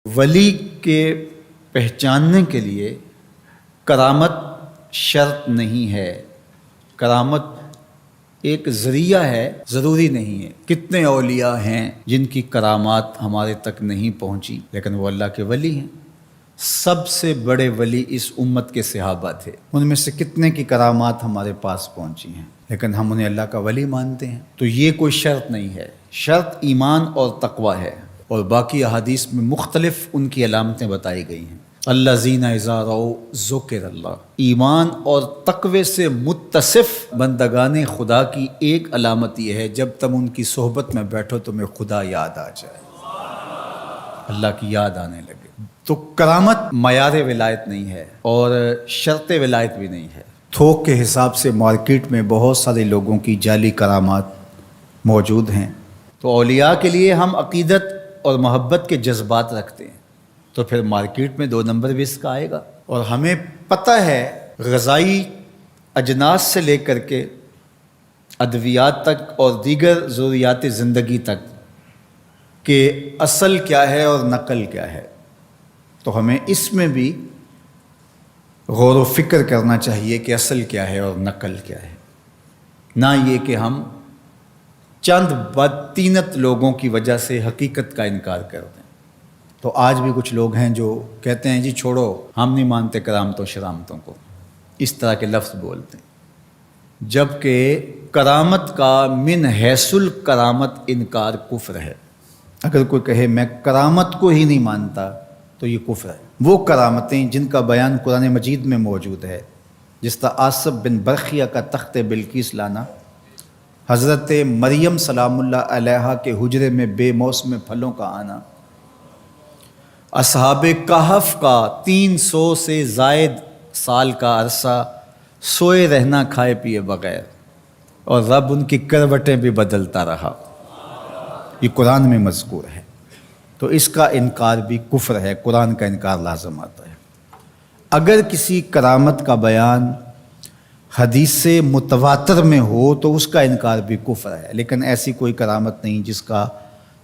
ولی کے پہچاننے کے لیے کرامت شرط نہیں ہے، کرامت ایک ذریعہ ہے، ضروری نہیں ہے۔ کتنے اولیاء ہیں جن کی کرامات ہمارے تک نہیں پہنچی لیکن وہ اللہ کے ولی ہیں۔ سب سے بڑے ولی اس امت کے صحابہ تھے، ان میں سے کتنے کی کرامات ہمارے پاس پہنچی ہیں لیکن ہم انہیں اللہ کا ولی مانتے ہیں۔ تو یہ کوئی شرط نہیں ہے، شرط ایمان اور تقوی ہے، اور باقی احادیث میں مختلف ان کی علامتیں بتائی گئی ہیں۔ الذین اذا رأوا ذکر اللہ، ایمان اور تقوی سے متصف بندگان خدا کی ایک علامت یہ ہے جب تم ان کی صحبت میں بیٹھو تمہیں خدا یاد آ جائے، اللہ کی یاد آنے لگے۔ تو کرامت معیار ولایت نہیں ہے اور شرط ولایت بھی نہیں ہے۔ تھوک کے حساب سے مارکیٹ میں بہت سارے لوگوں کی جعلی کرامات موجود ہیں، تو اولیاء کے لیے ہم عقیدت اور محبت کے جذبات رکھتے ہیں تو پھر مارکیٹ میں 2 نمبر بھی اس کا آئے گا۔ اور ہمیں پتہ ہے غذائی اجناس سے لے کر کے ادویات تک اور دیگر ضروریات زندگی تک کہ اصل کیا ہے اور نقل کیا ہے، تو ہمیں اس میں بھی غور و فکر کرنا چاہیے کہ اصل کیا ہے اور نقل کیا ہے، نہ یہ کہ ہم چند بدطینت لوگوں کی وجہ سے حقیقت کا انکار کر دیں۔ تو آج بھی کچھ لوگ ہیں جو کہتے ہیں جی چھوڑو، ہم نہیں مانتے کرامتوں شرامتوں کو، اس طرح کے لفظ بولتے ہیں، جبکہ کرامت کا من حیث الکرامت انکار کفر ہے۔ اگر کوئی کہے میں کرامت کو ہی نہیں مانتا تو یہ کفر ہے۔ وہ کرامتیں جن کا بیان قرآن مجید میں موجود ہے، جس طرح آصف بن برخیہ کا تخت بلقیس لانا، حضرت مریم سلام اللہ علیہا کے حجرے میں بے موسم پھلوں کا آنا، اصحاب کہف کا 300 سے زائد سال کا عرصہ سوئے رہنا کھائے پیے بغیر، اور رب ان کی کروٹیں بھی بدلتا رہا، یہ قرآن میں مذکور ہے۔ تو اس کا انکار بھی کفر ہے، قرآن کا انکار لازم آتا ہے۔ اگر کسی کرامت کا بیان حدیث متواتر میں ہو تو اس کا انکار بھی کفر ہے، لیکن ایسی کوئی کرامت نہیں جس کا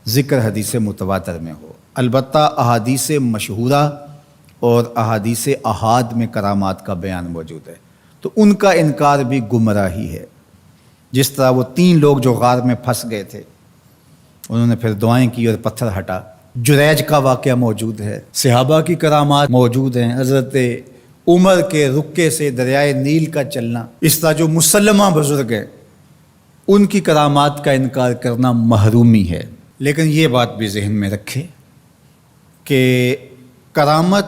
ذکر حدیث متواتر میں ہو۔ البتہ احادیث مشہورہ اور احادیث احاد میں کرامات کا بیان موجود ہے، تو ان کا انکار بھی گمراہی ہے۔ جس طرح وہ 3 لوگ جو غار میں پھنس گئے تھے، انہوں نے پھر دعائیں کی اور پتھر ہٹا، جریج کا واقعہ موجود ہے، صحابہ کی کرامات موجود ہیں، حضرت عمر کے رکے سے دریائے نیل کا چلنا، اس طرح جو مسلمہ بزرگ ہیں ان کی کرامات کا انکار کرنا محرومی ہے۔ لیکن یہ بات بھی ذہن میں رکھے کہ کرامت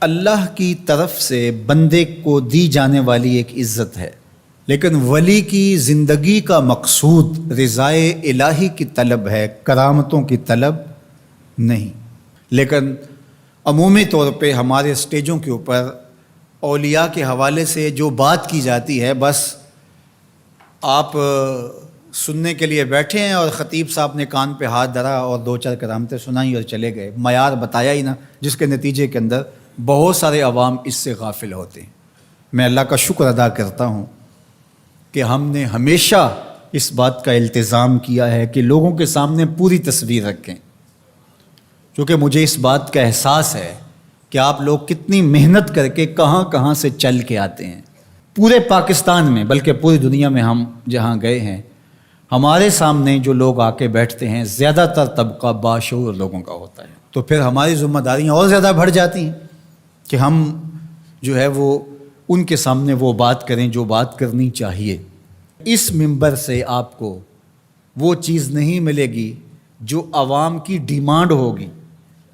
اللہ کی طرف سے بندے کو دی جانے والی ایک عزت ہے، لیکن ولی کی زندگی کا مقصود رضائے الہی کی طلب ہے، کرامتوں کی طلب نہیں۔ لیکن عمومی طور پہ ہمارے اسٹیجوں کے اوپر اولیاء کے حوالے سے جو بات کی جاتی ہے، بس آپ سننے کے لیے بیٹھے ہیں اور خطیب صاحب نے کان پہ ہاتھ دھرا اور 2-4 کرامتیں سنائی اور چلے گئے، معیار بتایا ہی نہ، جس کے نتیجے کے اندر بہت سارے عوام اس سے غافل ہوتے ہیں۔ میں اللہ کا شکر ادا کرتا ہوں کہ ہم نے ہمیشہ اس بات کا التزام کیا ہے کہ لوگوں کے سامنے پوری تصویر رکھیں، کیونکہ مجھے اس بات کا احساس ہے کہ آپ لوگ کتنی محنت کر کے کہاں کہاں سے چل کے آتے ہیں، پورے پاکستان میں بلکہ پوری دنیا میں ہم جہاں گئے ہیں، ہمارے سامنے جو لوگ آ کے بیٹھتے ہیں زیادہ تر طبقہ باشعور لوگوں کا ہوتا ہے، تو پھر ہماری ذمہ داریاں اور زیادہ بڑھ جاتی ہیں کہ ہم جو ہے وہ ان کے سامنے وہ بات کریں جو بات کرنی چاہیے۔ اس منبر سے آپ کو وہ چیز نہیں ملے گی جو عوام کی ڈیمانڈ ہوگی،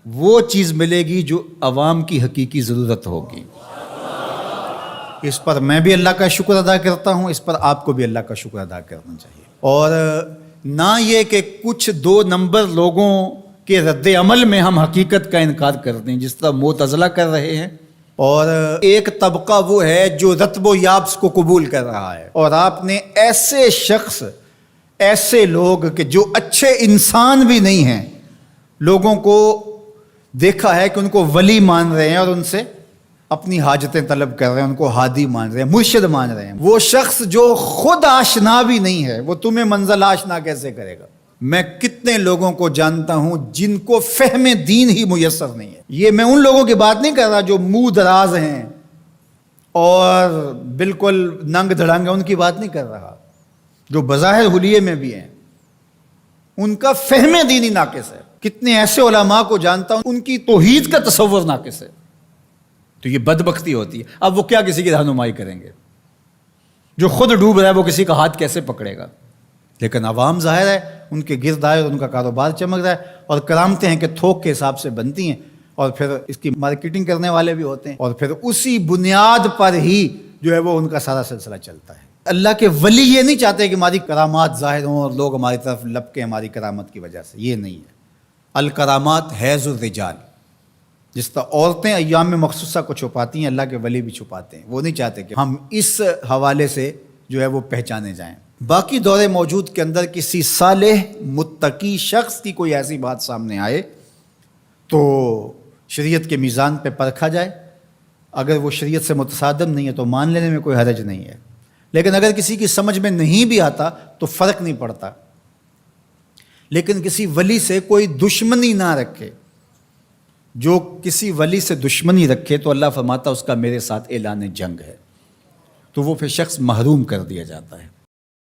وہ چیز ملے گی جو عوام کی حقیقی ضرورت ہوگی۔ اس پر میں بھی اللہ کا شکر ادا کرتا ہوں، اس پر آپ کو بھی اللہ کا شکر ادا کرنا چاہیے، اور نہ یہ کہ کچھ 2 نمبر لوگوں کے رد عمل میں ہم حقیقت کا انکار کر دیں، جس طرح معتزلہ کر رہے ہیں، اور ایک طبقہ وہ ہے جو رتب و یابس کو قبول کر رہا ہے، اور آپ نے ایسے شخص، ایسے لوگ کہ جو اچھے انسان بھی نہیں ہیں، لوگوں کو دیکھا ہے کہ ان کو ولی مان رہے ہیں اور ان سے اپنی حاجتیں طلب کر رہے ہیں، ان کو ہادی مان رہے ہیں، مرشد مان رہے ہیں۔ وہ شخص جو خود آشنا بھی نہیں ہے، وہ تمہیں منزل آشنا کیسے کرے گا؟ میں کتنے لوگوں کو جانتا ہوں جن کو فہم دین ہی میسر نہیں ہے. یہ میں ان لوگوں کی بات نہیں کر رہا جو منہ دراز ہیں اور بالکل ننگ دھڑنگ ہیں، ان کی بات نہیں کر رہا. جو بظاہر حلیے میں بھی ہیں ان کا فہم دینی ناقص ہے. کتنے ایسے علماء کو جانتا ہوں ان کی توحید کا تصور ناقص ہے. تو یہ بدبختی ہوتی ہے. اب وہ کیا کسی کی رہنمائی کریں گے؟ جو خود ڈوب رہا ہے وہ کسی کا ہاتھ کیسے پکڑے گا؟ لیکن عوام ظاہر ہے ان کے گرد آئے اور ان کا کاروبار چمک رہا ہے، اور کرامتیں ہیں کہ تھوک کے حساب سے بنتی ہیں، اور پھر اس کی مارکیٹنگ کرنے والے بھی ہوتے ہیں، اور پھر اسی بنیاد پر ہی جو ہے وہ ان کا سارا سلسلہ چلتا ہے. اللہ کے ولی یہ نہیں چاہتے کہ ہماری کرامات ظاہر ہوں اور لوگ ہماری طرف لپکیں ہماری کرامت کی وجہ سے. یہ نہیں ہے. الکرامات حیض الرجال. جس طرح عورتیں ایام مخصوصہ کو چھپاتی ہیں، اللہ کے ولی بھی چھپاتے ہیں. وہ نہیں چاہتے کہ ہم اس حوالے سے جو ہے وہ پہچانے جائیں. باقی دور موجود کے اندر کسی صالح متقی شخص کی کوئی ایسی بات سامنے آئے تو شریعت کے میزان پہ پرکھا جائے. اگر وہ شریعت سے متصادم نہیں ہے تو مان لینے میں کوئی حرج نہیں ہے. لیکن اگر کسی کی سمجھ میں نہیں بھی آتا تو فرق نہیں پڑتا. لیکن کسی ولی سے کوئی دشمنی نہ رکھے. جو کسی ولی سے دشمنی رکھے تو اللہ فرماتا اس کا میرے ساتھ اعلان جنگ ہے، تو وہ پھر شخص محروم کر دیا جاتا ہے.